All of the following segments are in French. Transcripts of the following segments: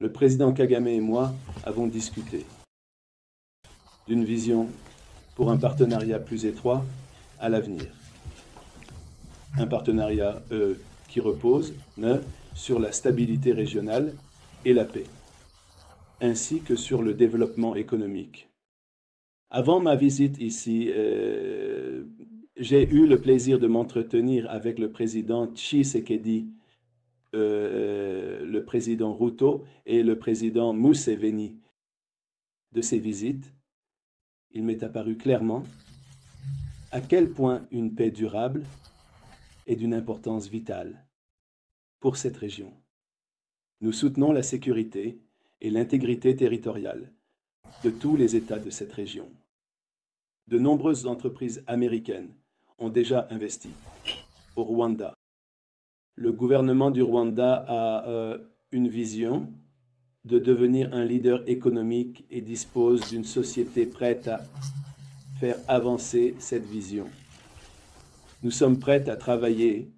Le président Kagame et moi avons discuté d'une vision pour un partenariat plus étroit à l'avenir. Un partenariat qui repose sur la stabilité régionale et la paix, ainsi que sur le développement économique. Avant ma visite ici, j'ai eu le plaisir de m'entretenir avec le président Tshisekedi, le président Ruto et le président Museveni. De ces visites, il m'est apparu clairement à quel point une paix durable est d'une importance vitale pour cette région. Nous soutenons la sécurité et l'intégrité territoriale de tous les États de cette région. De nombreuses entreprises américaines ont déjà investi au Rwanda. Le gouvernement du Rwanda a une vision de devenir un leader économique et dispose d'une société prête à faire avancer cette vision. Nous sommes prêts à travailler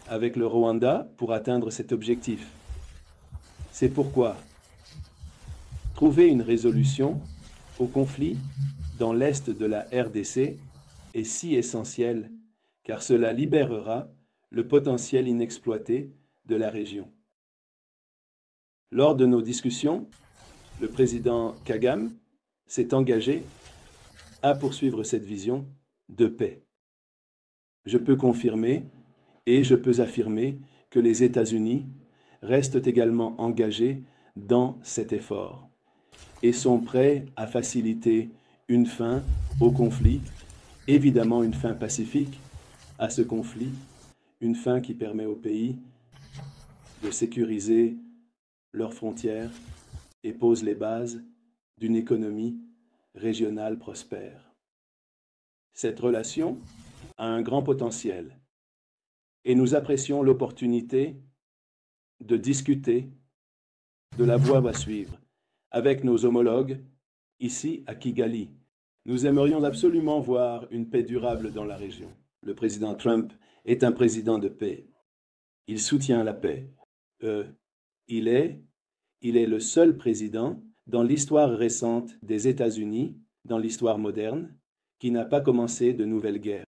avec le Rwanda pour atteindre cet objectif. C'est pourquoi trouver une résolution au conflit dans l'est de la RDC est si essentiel, car cela libérera le potentiel inexploité de la région. Lors de nos discussions, le président Kagame s'est engagé à poursuivre cette vision de paix. Je peux confirmer et je peux affirmer que les États-Unis restent également engagés dans cet effort et sont prêts à faciliter une fin au conflit, évidemment une fin pacifique à ce conflit, une fin qui permet au pays de sécuriser leurs frontières et pose les bases d'une économie régionale prospère. Cette relation a un grand potentiel et nous apprécions l'opportunité de discuter de la voie à suivre avec nos homologues ici à Kigali. Nous aimerions absolument voir une paix durable dans la région. Le président Trump est un président de paix. Il soutient la paix. Il est le seul président dans l'histoire récente des États-Unis, dans l'histoire moderne, qui n'a pas commencé de nouvelles guerres.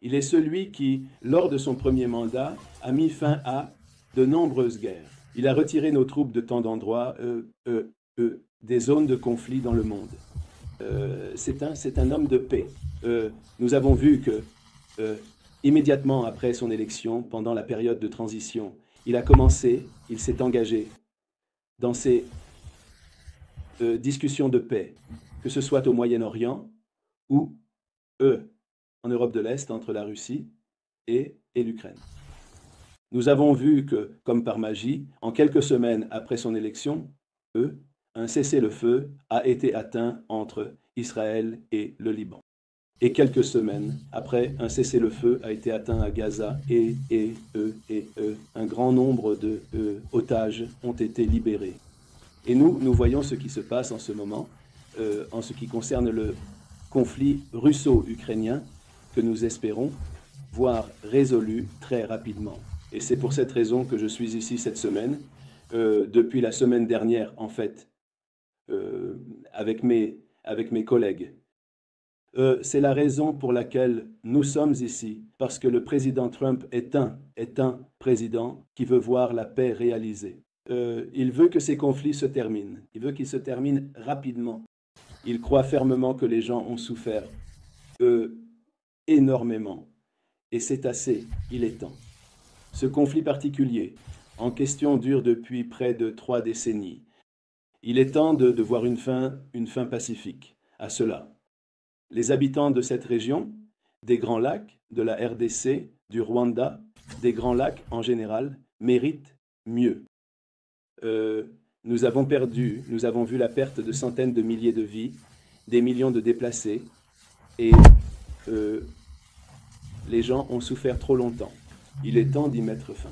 Il est celui qui, lors de son premier mandat, a mis fin à de nombreuses guerres. Il a retiré nos troupes de tant d'endroits, des zones de conflit dans le monde. C'est un homme de paix. Nous avons vu que, immédiatement après son élection, pendant la période de transition, il s'est engagé dans ces discussions de paix, que ce soit au Moyen-Orient ou en Europe de l'Est, entre la Russie et l'Ukraine. Nous avons vu que, comme par magie, en quelques semaines après son élection, un cessez-le-feu a été atteint entre Israël et le Liban. Et quelques semaines après, un cessez-le-feu a été atteint à Gaza et un grand nombre d'otages ont été libérés. Et nous voyons ce qui se passe en ce moment en ce qui concerne le conflit russo-ukrainien que nous espérons voir résolu très rapidement. Et c'est pour cette raison que je suis ici cette semaine, depuis la semaine dernière en fait, avec mes collègues. C'est la raison pour laquelle nous sommes ici, parce que le président Trump est un président qui veut voir la paix réalisée. Il veut que ces conflits se terminent, il veut qu'ils se terminent rapidement. Il croit fermement que les gens ont souffert énormément, et c'est assez, il est temps. Ce conflit particulier, en question, dure depuis près de 3 décennies. Il est temps de voir une fin pacifique à cela. Les habitants de cette région, des Grands Lacs, de la RDC, du Rwanda, des Grands Lacs en général, méritent mieux. Nous avons vu la perte de centaines de milliers de vies, des millions de déplacés, et les gens ont souffert trop longtemps. Il est temps d'y mettre fin.